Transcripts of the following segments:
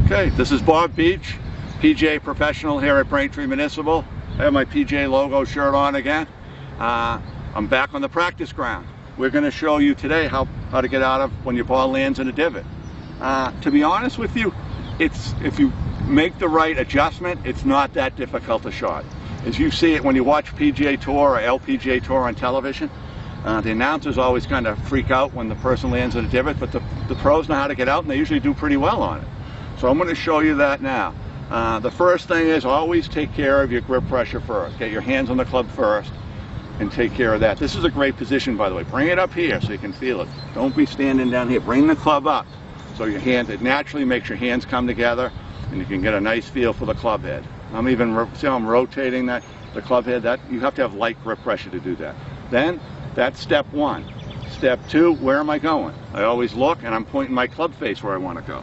Okay, this is Bob Beach, PGA professional here at Braintree Municipal. I have my PGA logo shirt on again. I'm back on the practice ground. We're going to show you today how to get out of when your ball lands in a divot. To be honest with you, if you make the right adjustment, it's not that difficult a shot. As you see it when you watch PGA Tour or LPGA Tour on television, the announcers always kind of freak out when the person lands in a divot, but the pros know how to get out, and they usually do pretty well on it. So I'm going to show you that now. The first thing is always take care of your grip pressure first. Get your hands on the club first and take care of that. This is a great position, by the way. Bring it up here so you can feel it. Don't be standing down here. Bring the club up so your hands, it naturally makes your hands come together and you can get a nice feel for the club head. I'm even, see how I'm rotating the club head? You have to have light grip pressure to do that. Then, that's step one. Step two, where am I going? I always look and I'm pointing my club face where I want to go.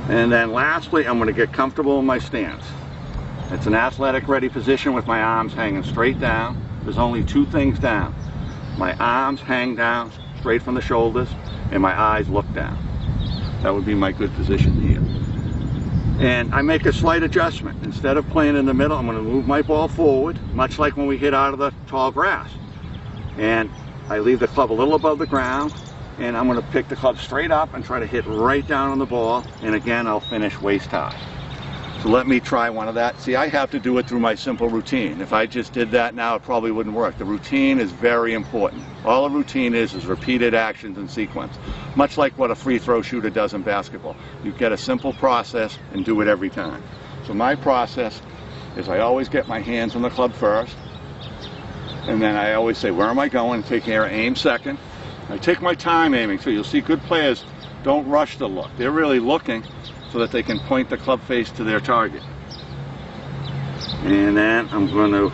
And then lastly, I'm going to get comfortable in my stance. It's an athletic ready position with my arms hanging straight down. There's only two things down. My arms hang down straight from the shoulders and my eyes look down. That would be my good position here. And I make a slight adjustment. Instead of playing in the middle, I'm going to move my ball forward, much like when we hit out of the tall grass. And I leave the club a little above the ground, and I'm going to pick the club straight up and try to hit right down on the ball. And again, I'll finish waist high. So let me try one of that. See, I have to do it through my simple routine. If I just did that now, it probably wouldn't work. The routine is very important. All a routine is repeated actions in sequence. Much like what a free throw shooter does in basketball. You get a simple process and do it every time. So my process is I always get my hands on the club first. And then I always say, where am I going? Take care of aim second. I take my time aiming. So you'll see good players don't rush the look. They're really looking so that they can point the club face to their target. And then I'm going to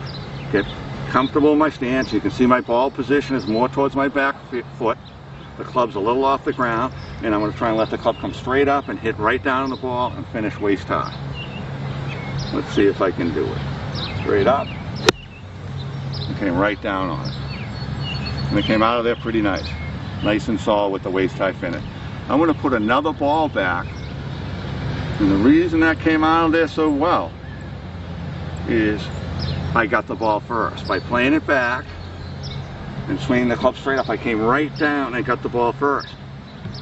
get comfortable in my stance. You can see my ball position is more towards my back foot. The club's a little off the ground, and I'm going to try and let the club come straight up and hit right down on the ball and finish waist high. Let's see if I can do it. Straight up. It came right down on it. And it came out of there pretty nice. Nice and solid with the waist high finish. I'm going to put another ball back. And the reason that came out of there so well is I got the ball first. By playing it back and swinging the club straight up, I came right down and got the ball first.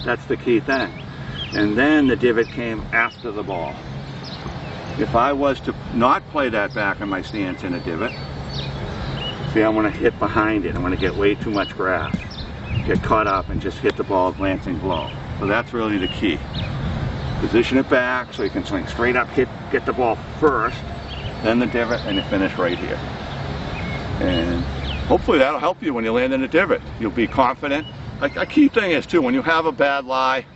That's the key thing. And then the divot came after the ball. If I was to not play that back in my stance in a divot, see, I'm going to hit behind it. I'm going to get way too much grass. Get caught up and just hit the ball glancing below. So that's really the key. Position it back so you can swing straight up, get the ball first, then the divot, and you finish right here. And hopefully that'll help you when you land in a divot. You'll be confident. A key thing is too, when you have a bad lie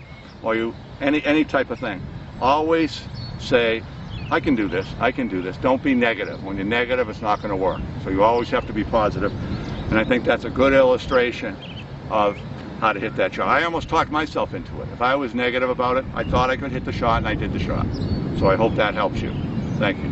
or any type of thing, always say, I can do this, I can do this. Don't be negative. When you're negative, it's not going to work. So you always have to be positive. And I think that's a good illustration of how to hit that shot. I almost talked myself into it. If I was negative about it, I thought I could hit the shot, and I did the shot. So I hope that helps you. Thank you.